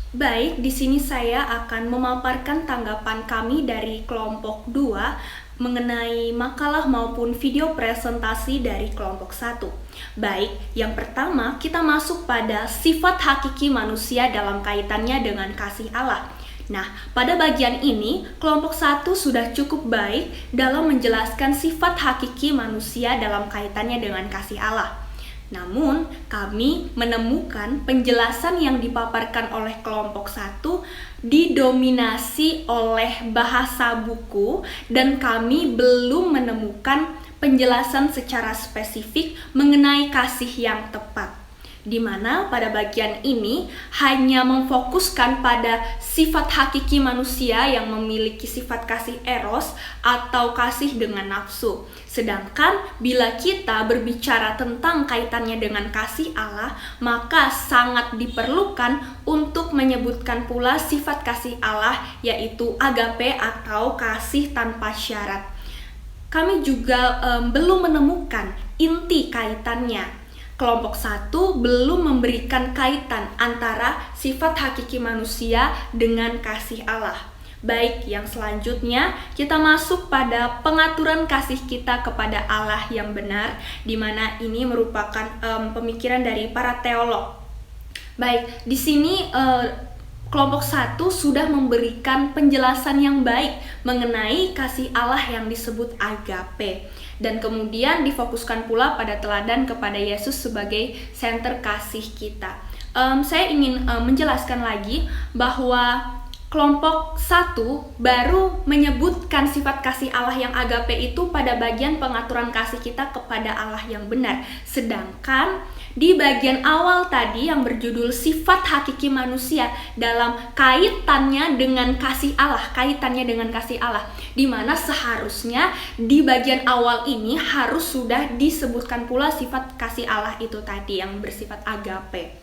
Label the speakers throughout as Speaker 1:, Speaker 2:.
Speaker 1: Baik, di sini saya akan memaparkan tanggapan kami dari kelompok 2 mengenai makalah maupun video presentasi dari kelompok 1. Baik, yang pertama kita masuk pada sifat hakiki manusia dalam kaitannya dengan kasih Allah. Nah, pada bagian ini, kelompok 1 sudah cukup baik dalam menjelaskan sifat hakiki manusia dalam kaitannya dengan kasih Allah. Namun, kami menemukan penjelasan yang dipaparkan oleh kelompok 1 didominasi oleh bahasa buku dan kami belum menemukan penjelasan secara spesifik mengenai kasih yang tepat, di mana pada bagian ini hanya memfokuskan pada sifat hakiki manusia yang memiliki sifat kasih eros atau kasih dengan nafsu. Sedangkan bila kita berbicara tentang kaitannya dengan kasih Allah, maka sangat diperlukan untuk menyebutkan pula sifat kasih Allah, yaitu agape atau kasih tanpa syarat. Kami juga belum menemukan inti kaitannya. Kelompok 1 belum memberikan kaitan antara sifat hakiki manusia dengan kasih Allah. Baik, yang selanjutnya kita masuk pada pengaturan kasih kita kepada Allah yang benar, di mana ini merupakan pemikiran dari para teolog. Baik, di sini kelompok 1 sudah memberikan penjelasan yang baik mengenai kasih Allah yang disebut agape. Dan kemudian difokuskan pula pada teladan kepada Yesus sebagai senter kasih kita. Saya ingin menjelaskan lagi bahwa kelompok 1 baru menyebutkan sifat kasih Allah yang agape itu pada bagian pengaturan kasih kita kepada Allah yang benar. Sedangkan di bagian awal tadi yang berjudul sifat hakiki manusia dalam kaitannya dengan kasih Allah, di mana seharusnya di bagian awal ini harus sudah disebutkan pula sifat kasih Allah itu tadi yang bersifat agape.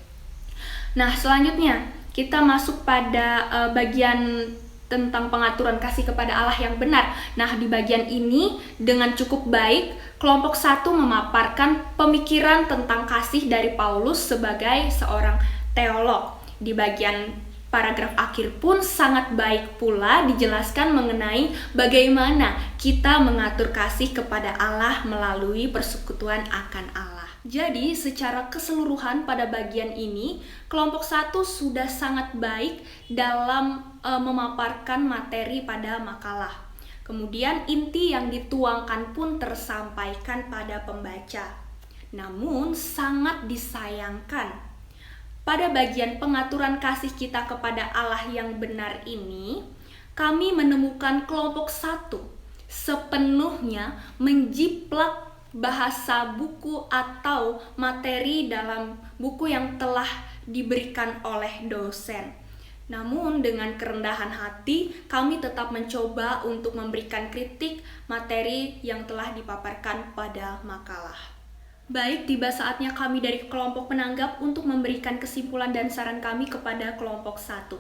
Speaker 1: Nah, selanjutnya kita masuk pada bagian tentang pengaturan kasih kepada Allah yang benar. Nah, di bagian ini dengan cukup baik kelompok 1 memaparkan pemikiran tentang kasih dari Paulus sebagai seorang teolog. Di bagian paragraf akhir pun sangat baik pula dijelaskan mengenai bagaimana kita mengatur kasih kepada Allah melalui persekutuan akan Allah. Jadi, secara keseluruhan pada bagian ini, kelompok 1 sudah sangat baik dalam memaparkan materi pada makalah. Kemudian inti yang dituangkan pun tersampaikan pada pembaca. Namun, sangat disayangkan, pada bagian pengaturan kasih kita kepada Allah yang benar ini, kami menemukan kelompok 1 sepenuhnya menjiplak bahasa buku atau materi dalam buku yang telah diberikan oleh dosen. Namun dengan kerendahan hati kami tetap mencoba untuk memberikan kritik materi yang telah dipaparkan pada makalah. Baik, tiba saatnya kami dari kelompok penanggap untuk memberikan kesimpulan dan saran kami kepada kelompok 1.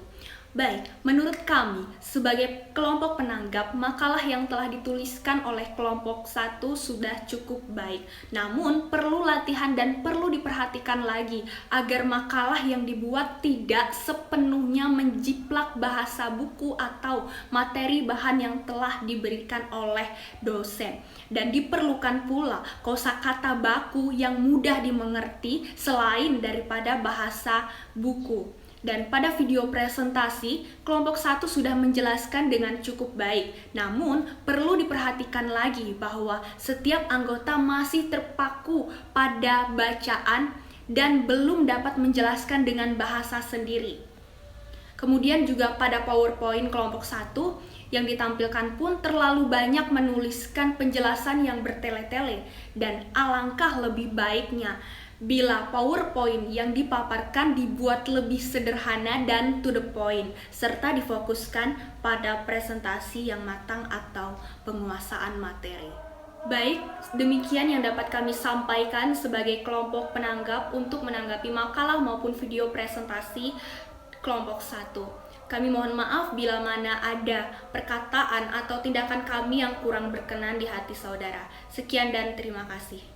Speaker 1: Baik, menurut kami sebagai kelompok penanggap, makalah yang telah dituliskan oleh kelompok 1 sudah cukup baik. Namun perlu latihan dan perlu diperhatikan lagi agar makalah yang dibuat tidak sepenuhnya menjiplak bahasa buku atau materi bahan yang telah diberikan oleh dosen. Dan diperlukan pula kosakata baku yang mudah dimengerti selain daripada bahasa buku. Dan pada video presentasi, kelompok 1 sudah menjelaskan dengan cukup baik. Namun, perlu diperhatikan lagi bahwa setiap anggota masih terpaku pada bacaan dan belum dapat menjelaskan dengan bahasa sendiri. Kemudian juga pada PowerPoint kelompok 1 yang ditampilkan pun terlalu banyak menuliskan penjelasan yang bertele-tele, dan alangkah lebih baiknya bila PowerPoint yang dipaparkan dibuat lebih sederhana dan to the point, serta difokuskan pada presentasi yang matang atau penguasaan materi. Baik, demikian yang dapat kami sampaikan sebagai kelompok penanggap untuk menanggapi makalah maupun video presentasi kelompok 1. Kami mohon maaf bila mana ada perkataan atau tindakan kami yang kurang berkenan di hati saudara. Sekian dan terima kasih.